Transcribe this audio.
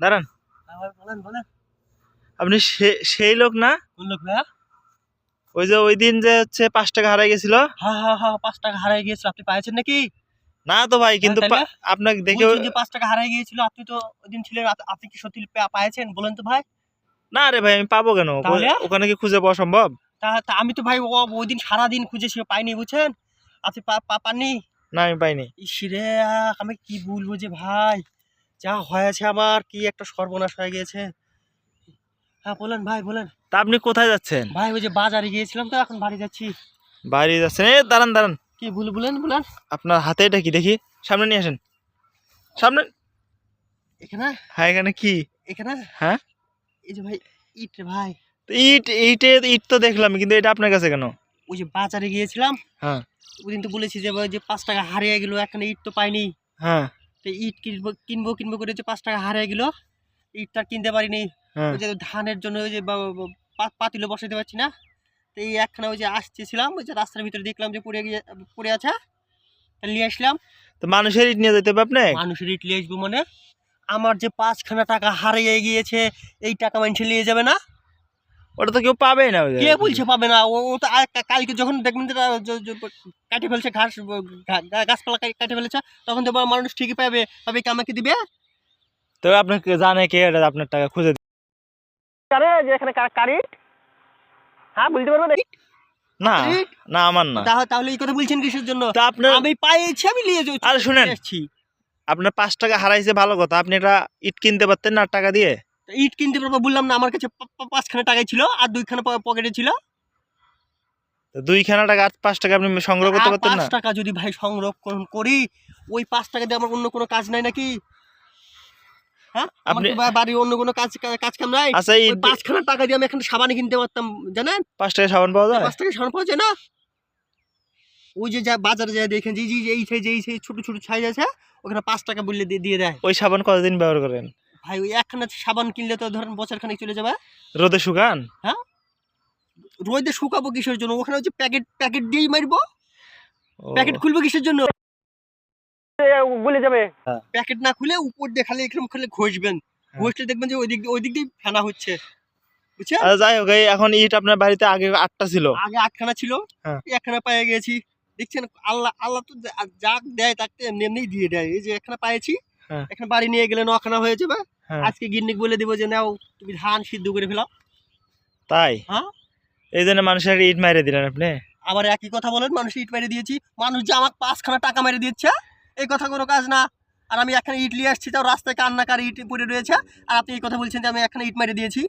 দাঁড়ান। বলেন বলেন। আপনি সেই লোক না? কোন লোক ভাইয়া? ওই যে ওই দিন যে হচ্ছে 5 টাকা হারাই গেছিল। হ্যাঁ হ্যাঁ হ্যাঁ, 5 টাকা হারাই গিয়েছিল, আপনি পাইছেন নাকি? না তো ভাই, কিন্তু তাহলে আপনাকে দেখে বলছেন যে 5 টাকা হারাই গিয়েছিল, আপনি তো ওই দিন ছিলেন, আপনি কি সত্যি পাইছেন বলেন তো ভাই? না রে ভাই, আমি পাবো কেন? তাহলে ওখানে কি খুঁজে পাওয়া সম্ভব? তা আমি তো ভাই ওই দিন সারাদিন খুঁজেছি, পাইনি, বুঝছেন? আপনি পাননি? না, আমি পাইনি। ইসরে, আমি কি বলবো যে ভাই, যা হয়েছে আমার, কি একটা সর্বনাশ হয়ে গিয়েছে। হ্যাঁ বলেন ভাই বলেন। তা আপনি কোথায় যাচ্ছেন? ভাই ওই যে বাজারে গিয়েছিলাম, তো এখন বাড়ি যাচ্ছি। বাড়ি যাচ্ছেন? দাঁড়ান দাঁড়ান। কি বলেন বলেন। আপনার হাতে এটা কি দেখি? সামনে নিয়ে আসেন। সামনে। এখানে? হ্যাঁ, এখানে কি? এখানে? হ্যাঁ, এই যে ভাই, ইট রে ভাই। ইট তো দেখলাম, কিন্তু এটা আপনার কাছে কেন? ওই যে বাজারে গিয়েছিলাম, হ্যাঁ ওই দিন তো বলেছি যে ওই যে 5 টাকা হারিয়ে গেল, এখানে ইট তো পাইনি। হ্যাঁ তো ইট কিনবো কিনবো কিনবো করে যে 5 টাকা হারিয়ে গেল, ইটটা কিনতে পারিনি। হ্যাঁ। ওই যে ধানের জন্য ওই যে পাতিলে বসাতে পারছি না। তো এই একখানা ওই যে আসতেছিলাম, ওই যে রাস্তার ভিতরে দেখলাম যে পড়ে আছে, তা নিয়ে আসলাম। তো মানুষের ইট নিয়ে যেতে হবে আপনি? মানুষের ইট নিয়ে আসবো মানে? আমার যে 5খানা টাকা হারিয়ে গিয়েছে, এই টাকা মানুষে নিয়ে যাবে না? ওটা তো কেউ পাবে না। কে বলছে পাবে না? ও তো কালকে যখন দেখবেন যে কাটে ফেলছে, গাছপালা কাটে ফেলেছে, তখন তো মানুষ ঠিকই পাবে, পাবে কি আমাকে দিবে? তো আপনাকে জানে কে এটা আপনার টাকা খুঁজে দিবে? আরে যে এখানে কারেন্ট, হ্যাঁ বলতে পারবো না। না না, আমার না। তাহলে এই কথা বলছেন কিসের জন্য? তা আপনার, আমি পাইছি, আমি নিয়ে যাচ্ছি। আরে শুনেন, আসছি। আপনার 5 টাকা হারাইছে ভালো কথা, আপনি একটা ইট কিনতে পারতেন না টাকা দিয়ে? ইট কিনতে পারবো বললাম না, আমার কাছে 5খানা টাকাই ছিল, আর 2খানা পকেটে ছিল। তো 2খানা টাকা আর 5 টাকা আপনি সংগ্রহ করতে পারতেন না? 5 টাকা যদি ভাই সংরক্ষণ করি, ওই 5 টাকা দিয়ে আমার অন্য কোনো কাজ নাই নাকি? হ্যাঁ, আমার কি বাড়ির অন্য কোনো কাজ কাম নাই? আচ্ছা, ওই 5খানা টাকা দিয়ে আমি এখন সাবান কিনতে পারতাম, জানেন? 5 টাকা সাবান পাওয়া যায়? 5 টাকায় সাবান পাওয়া যায় না? ওই যে বাজারে যায় দেখেন, যে এই সাইজ ছোট ছোট সাইজ আছে, ওখানে 5 টাকা বললে দিয়ে দেয়। ওই সাবান কতদিন ব্যবহার করেন? ভাই ওই একখানা সাবান কিনলে তো ধরেন বছর খানিক চলে যাবে। রোদে শুকান? হ্যাঁ, রোদে শুকাবো কিসের জন্য? ওখানে হচ্ছে প্যাকেট দিয়েই মারবো। প্যাকেট খুলবো কিসের জন্য? গলে যাবে। প্যাকেট না খুলে উপর দিয়ে খালি এরকম খালি ঘষবেন, ঘষলে দেখবেন যে ওই দিক দিয়ে ফেনা হচ্ছে, বুঝছেন? যাই হোক, এখন ইট আপনার বাড়িতে আগে 8টা ছিল। আগে 8খানা ছিল, একখানা পেয়ে গেছি। দেখছেন, আল্লাহ আল্লাহ তো যা দেয় তাকে এমনি এমনি দিয়ে দেয়। এই যে একখানা পাইছি, এখানে বাড়ি নিয়ে গেলে 9খানা হয়ে যাবে। আজকে গিন্নিক বলে দিব যে নাও, তুমি ধান সিদ্ধ করে ফেলাও। তাই? হ্যাঁ, এই জন্য মানুষের ইট মাইরে দিলেন আপনি? আবার একই কথা বলেন, মানুষ ইট মেরে দিয়েছি। মানুষ যে আমাকে 5খানা টাকা মেরে দিচ্ছে, এই কথা কোনো কাজ না। আর আমি এখানে ইট নিয়ে আসছি, তাও রাস্তায় কান্নাকার ইট পড়ে রয়েছে, আর আপনি এই কথা বলছেন যে আমি এখানে ইট মেরে দিয়েছি।